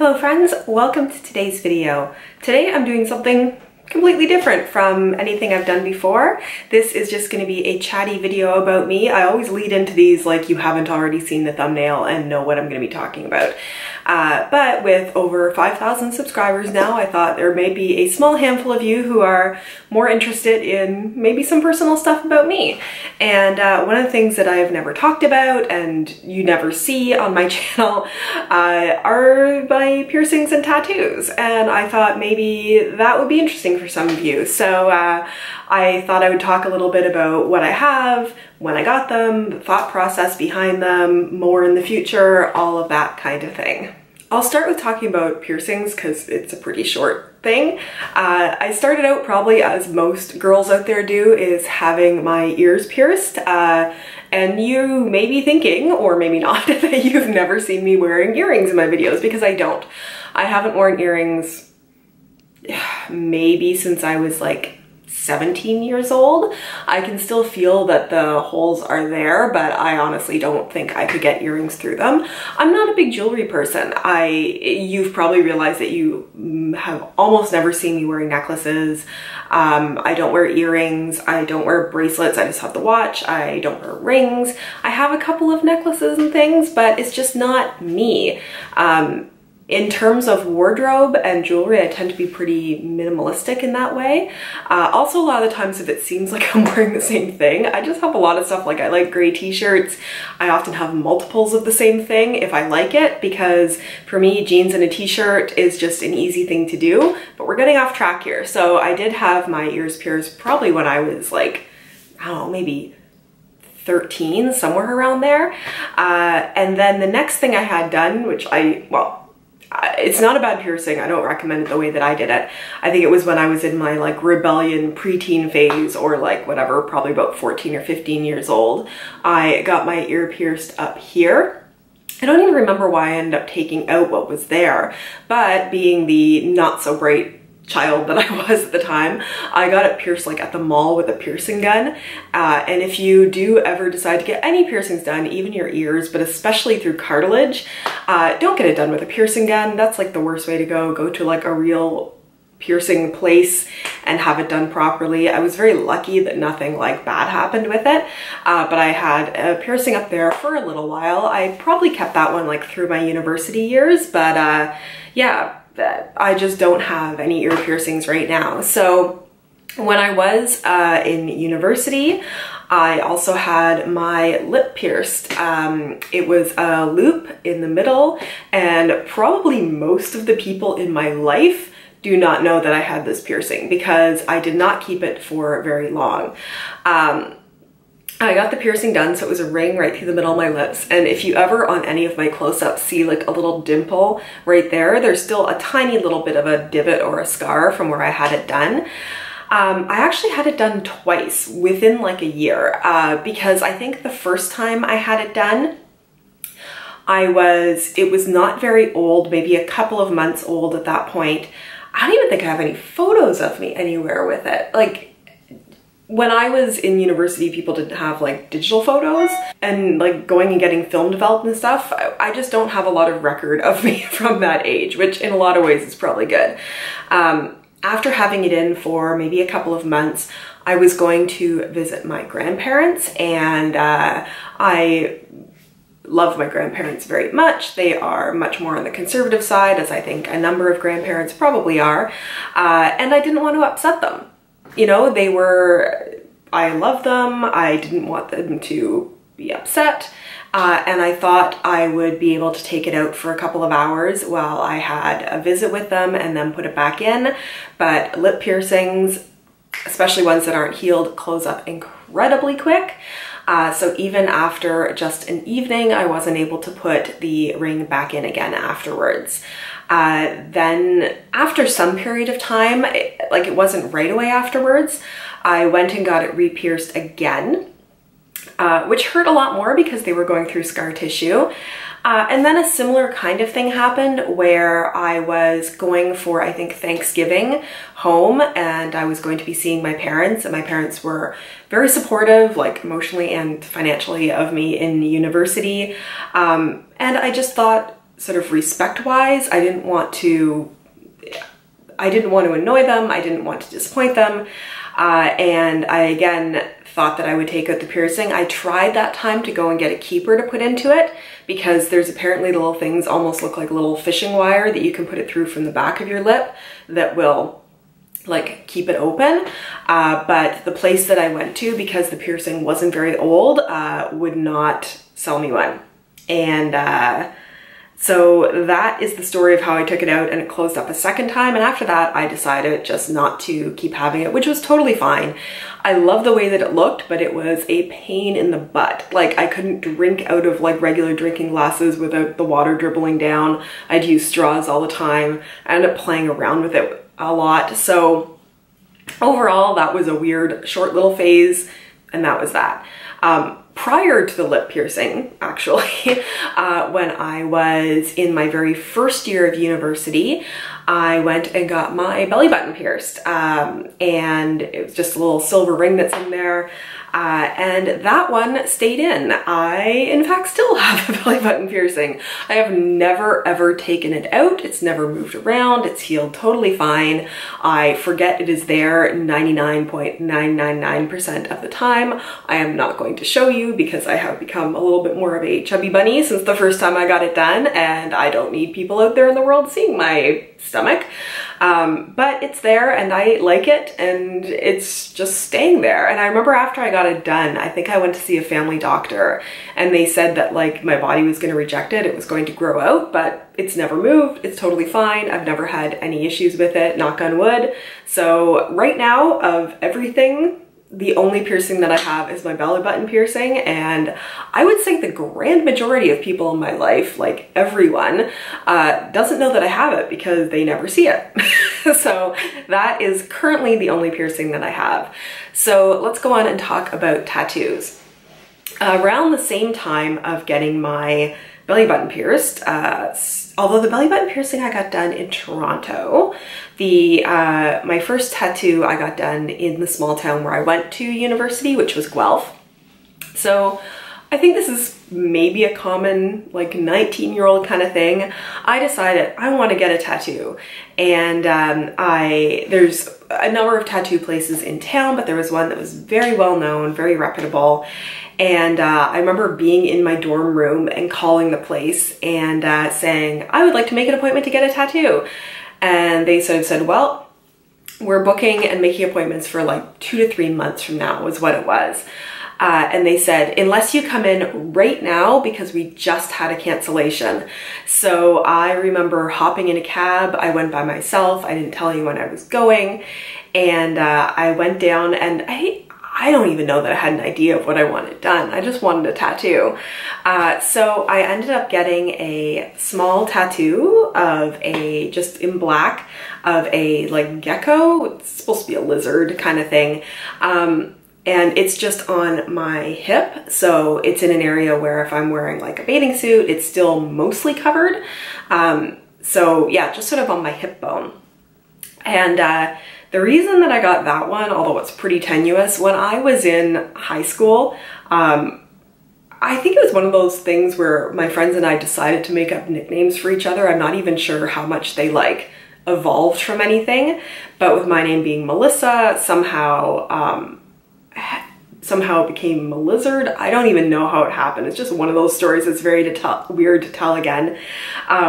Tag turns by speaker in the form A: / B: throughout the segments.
A: Hello friends, welcome to today's video. Today I'm doing something completely different from anything I've done before. This is just going to be a chatty video about me. I always lead into these like you haven't already seen the thumbnail and know what I'm going to be talking about. But with over 5,000 subscribers now, I thought there may be a small handful of you who are more interested in maybe some personal stuff about me. And one of the things that I've never talked about and you never see on my channel are my piercings and tattoos. And I thought maybe that would be interesting for some of you. So I thought I would talk a little bit about what I have, when I got them, the thought process behind them, more in the future, all of that kind of thing. I'll start with talking about piercings because it's a pretty short thing. I started out probably as most girls out there do, is having my ears pierced. And you may be thinking, or maybe not, that you've never seen me wearing earrings in my videos, because I don't. I haven't worn earrings maybe since I was like 17 years old. I can still feel that the holes are there, but I honestly don't think I could get earrings through them. I'm not a big jewelry person. You've probably realized that you have almost never seen me wearing necklaces. I don't wear earrings. I don't wear bracelets. I just have the watch. I don't wear rings. I have a couple of necklaces and things, but it's just not me. In terms of wardrobe and jewelry, I tend to be pretty minimalistic in that way. Also, a lot of the times if it seems like I'm wearing the same thing, I just have a lot of stuff. Like I like gray t-shirts. I often have multiples of the same thing if I like it, because for me, jeans and a t-shirt is just an easy thing to do. But we're getting off track here. So I did have my ears pierced probably when I was like, I don't know, maybe 13, somewhere around there. And then the next thing I had done, which it's not a bad piercing. I don't recommend it the way that I did it. I think it was when I was in my like rebellion preteen phase, or like whatever, probably about 14 or 15 years old. I got my ear pierced up here. I don't even remember why I ended up taking out what was there, but being the not so bright child that I was at the time, I got it pierced like at the mall with a piercing gun. And if you do ever decide to get any piercings done, even your ears, but especially through cartilage, don't get it done with a piercing gun. That's like the worst way to go. Go to like a real piercing place and have it done properly. I was very lucky that nothing like bad happened with it, but I had a piercing up there for a little while. I probably kept that one like through my university years, but yeah, I just don't have any ear piercings right now. So when I was in university, I also had my lip pierced. It was a loop in the middle, and probably most of the people in my life do not know that I had this piercing because I did not keep it for very long. I got the piercing done, so it was a ring right through the middle of my lips. And if you ever on any of my close-ups see like a little dimple right there, there's still a tiny little bit of a divot or a scar from where I had it done. I actually had it done twice within like a year, because I think the first time I had it done, it was not very old, maybe a couple of months old at that point. I don't even think I have any photos of me anywhere with it. Like, when I was in university, people didn't have like digital photos, and like going and getting film developed and stuff. I just don't have a lot of record of me from that age, which in a lot of ways is probably good. After having it in for maybe a couple of months, I was going to visit my grandparents, and I love my grandparents very much. They are much more on the conservative side, as I think a number of grandparents probably are, and I didn't want to upset them. You know, I love them. I didn't want them to be upset. And I thought I would be able to take it out for a couple of hours while I had a visit with them and then put it back in. But lip piercings, especially ones that aren't healed, close up incredibly quick. So even after just an evening, I wasn't able to put the ring back in again afterwards. Then after some period of time, it wasn't right away afterwards, I went and got it re-pierced again, which hurt a lot more because they were going through scar tissue. And then a similar kind of thing happened where I was going for, I think, Thanksgiving home, and I was going to be seeing my parents, and my parents were very supportive, like emotionally and financially, of me in university. And I just thought, sort of respect-wise. I didn't want to annoy them. I didn't want to disappoint them. And I, again, thought that I would take out the piercing. I tried that time to go and get a keeper to put into it because there's apparently little things almost look like little fishing wire that you can put it through from the back of your lip that will like keep it open. But the place that I went to, because the piercing wasn't very old, would not sell me one. And so that is the story of how I took it out, and it closed up a second time. And after that, I decided just not to keep having it, which was totally fine. I love the way that it looked, but it was a pain in the butt. Like, I couldn't drink out of like regular drinking glasses without the water dribbling down. I'd use straws all the time. I ended up playing around with it a lot. So overall, that was a weird short little phase, and that was that. Prior to the lip piercing, actually, when I was in my very first year of university, I went and got my belly button pierced, and it was just a little silver ring that's in there, and that one stayed in. I, in fact, still have a belly button piercing. I have never ever taken it out. It's never moved around. It's healed totally fine. I forget it is there 99.999% of the time. I am not going to show you because I have become a little bit more of a chubby bunny since the first time I got it done, and I don't need people out there in the world seeing my stomach. But it's there and I like it, and it's just staying there. And I remember after I got it done, I think I went to see a family doctor, and they said that like my body was going to reject it. It was going to grow out, but it's never moved. It's totally fine. I've never had any issues with it, knock on wood. So right now, of everything, the only piercing that I have is my belly button piercing, and I would say the grand majority of people in my life, like everyone, doesn't know that I have it because they never see it. So that is currently the only piercing that I have. So let's go on and talk about tattoos. Around the same time of getting my belly button pierced, although the belly button piercing I got done in Toronto, my first tattoo I got done in the small town where I went to university, which was Guelph. So I think this is maybe a common like 19-year-old kind of thing. I decided I want to get a tattoo, and there's a number of tattoo places in town, but there was one that was very well known, very reputable. And I remember being in my dorm room and calling the place and saying, I would like to make an appointment to get a tattoo. And they sort of said, well, we're booking and making appointments for like 2 to 3 months from now was what it was. And they said, unless you come in right now, because we just had a cancellation. So I remember hopping in a cab. I went by myself. I didn't tell anyone I was going. And I went down, and I don't even know that I had an idea of what I wanted done. I just wanted a tattoo. So I ended up getting a small tattoo of just in black, of a like gecko. It's supposed to be a lizard kind of thing. And it's just on my hip. So it's in an area where if I'm wearing like a bathing suit, it's still mostly covered. So yeah, just sort of on my hip bone. And the reason that I got that one, although it's pretty tenuous, when I was in high school, I think it was one of those things where my friends and I decided to make up nicknames for each other. I'm not even sure how much they like evolved from anything, but with my name being Melissa, somehow it became Melizard. I don't even know how it happened. It's just one of those stories that's very weird to tell again,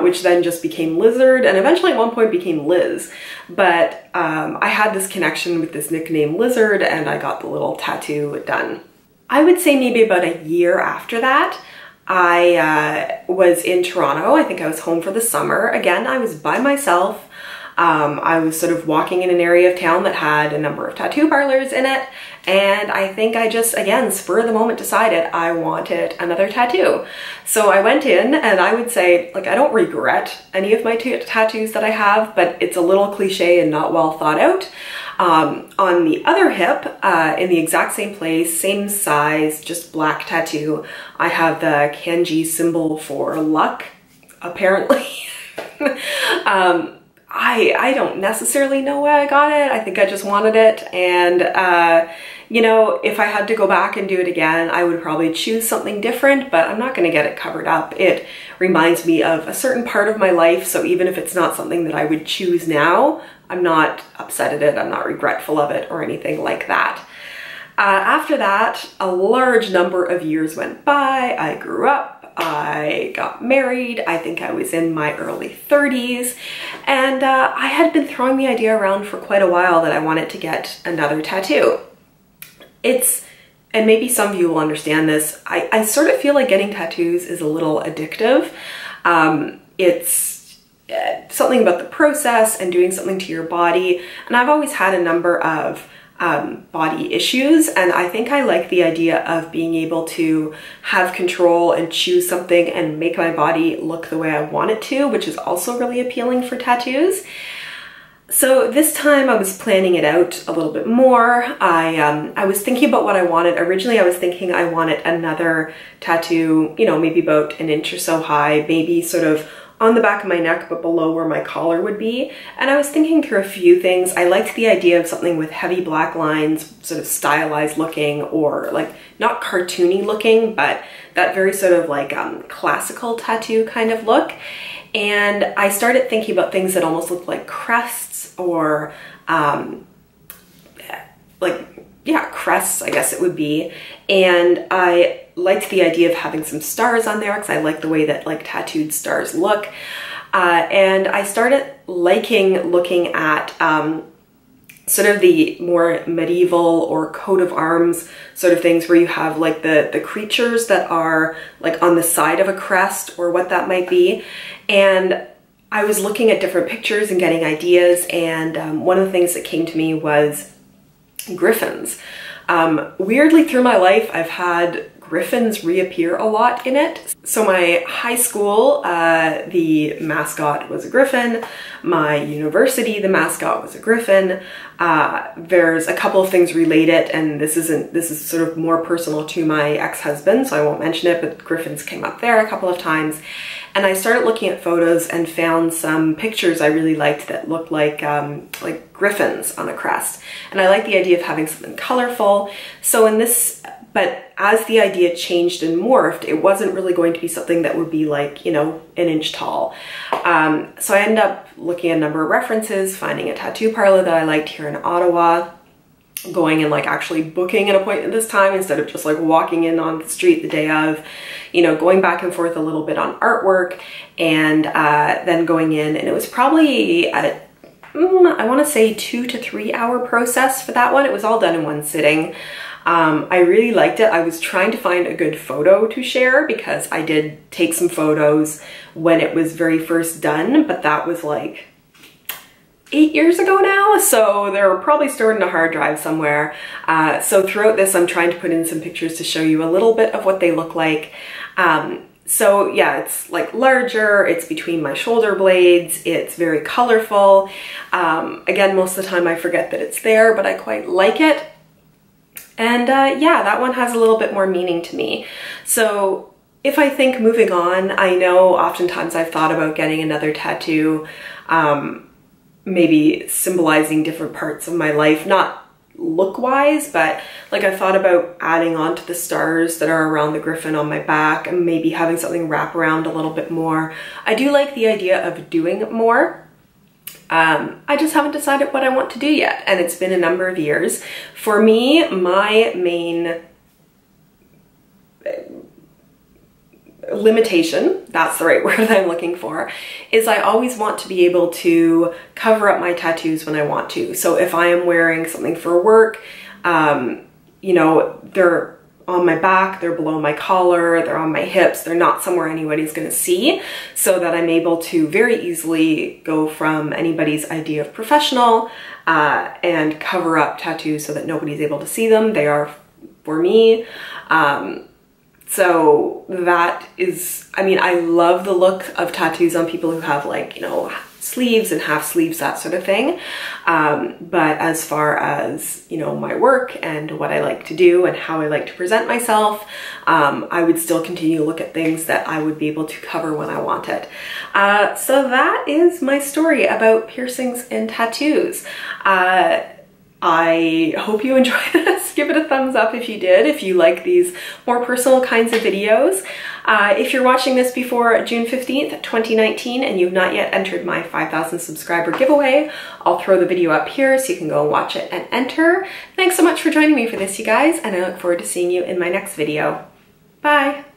A: which then just became Lizard, and eventually at one point became Liz. But I had this connection with this nickname Lizard, and I got the little tattoo done. I would say maybe about a year after that, I was in Toronto. I think I was home for the summer. Again, I was by myself. I was sort of walking in an area of town that had a number of tattoo parlors in it, and I think I just, again, spur of the moment decided I wanted another tattoo. So I went in, and I would say, like, I don't regret any of my tattoos that I have, but it's a little cliche and not well thought out. On the other hip, in the exact same place, same size, just black tattoo, I have the kanji symbol for luck, apparently. I don't necessarily know why I got it. I think I just wanted it. And, you know, if I had to go back and do it again, I would probably choose something different, but I'm not going to get it covered up. It reminds me of a certain part of my life. So even if it's not something that I would choose now, I'm not upset at it. I'm not regretful of it or anything like that. After that, a large number of years went by. I grew up. I got married. I think I was in my early 30s, and I had been throwing the idea around for quite a while that I wanted to get another tattoo. And maybe some of you will understand this, I sort of feel like getting tattoos is a little addictive. It's something about the process and doing something to your body, and I've always had a number of body issues, and I think I like the idea of being able to have control and choose something and make my body look the way I want it to, which is also really appealing for tattoos. So this time I was planning it out a little bit more. I was thinking about what I wanted. Originally I was thinking I wanted another tattoo, you know, maybe about an inch or so high, maybe sort of on the back of my neck, but below where my collar would be. And I was thinking through a few things. I liked the idea of something with heavy black lines, sort of stylized looking, or like not cartoony looking, but that very sort of like classical tattoo kind of look. And I started thinking about things that almost looked like crests, or crests, I guess it would be. And I liked the idea of having some stars on there because I like the way that like tattooed stars look. And I started liking looking at sort of the more medieval or coat of arms sort of things where you have like the creatures that are like on the side of a crest or what that might be. And I was looking at different pictures and getting ideas, and one of the things that came to me was griffins. Weirdly through my life, I've had griffins reappear a lot in it. So my high school, the mascot was a griffin. My university, the mascot was a griffin. There's a couple of things related, and this is sort of more personal to my ex-husband, so I won't mention it, but griffins came up there a couple of times. And I started looking at photos and found some pictures I really liked that looked like griffins on a crest. And I like the idea of having something colorful. So in this, but as the idea changed and morphed, it wasn't really going to be something that would be like, you know, an inch tall. So I ended up looking at a number of references, finding a tattoo parlor that I liked here in Ottawa, going and like actually booking an appointment this time instead of just like walking in on the street the day of, you know, going back and forth a little bit on artwork, and then going in, and it was probably at I want to say 2 to 3 hour process for that one. It was all done in one sitting. I really liked it. I was trying to find a good photo to share because I did take some photos when it was very first done, but that was like 8 years ago now, so they're probably stored in a hard drive somewhere. So throughout this, I'm trying to put in some pictures to show you a little bit of what they look like. So yeah, it's like larger, it's between my shoulder blades, it's very colorful. Again, most of the time I forget that it's there, but I quite like it. And yeah, that one has a little bit more meaning to me. So if I think moving on, I know oftentimes I've thought about getting another tattoo, maybe symbolizing different parts of my life, not look-wise, but like I thought about adding on to the stars that are around the griffin on my back and maybe having something wrap around a little bit more. I do like the idea of doing more. I just haven't decided what I want to do yet, and it's been a number of years. For me, my main limitation, that's the right word that I'm looking for, is I always want to be able to cover up my tattoos when I want to. So if I am wearing something for work, you know, they're on my back, they're below my collar, they're on my hips, they're not somewhere anybody's gonna see, so that I'm able to very easily go from anybody's idea of professional and cover up tattoos so that nobody's able to see them. They are for me. So that is, I mean, I love the look of tattoos on people who have like, you know, sleeves and half sleeves, that sort of thing. But as far as, you know, my work and what I like to do and how I like to present myself, I would still continue to look at things that I would be able to cover when I want it. So that is my story about piercings and tattoos. I hope you enjoyed this. Give it a thumbs up if you did, if you like these more personal kinds of videos. If you're watching this before June 15th, 2019, and you've not yet entered my 5,000 subscriber giveaway, I'll throw the video up here so you can go and watch it and enter. Thanks so much for joining me for this, you guys, and I look forward to seeing you in my next video. Bye!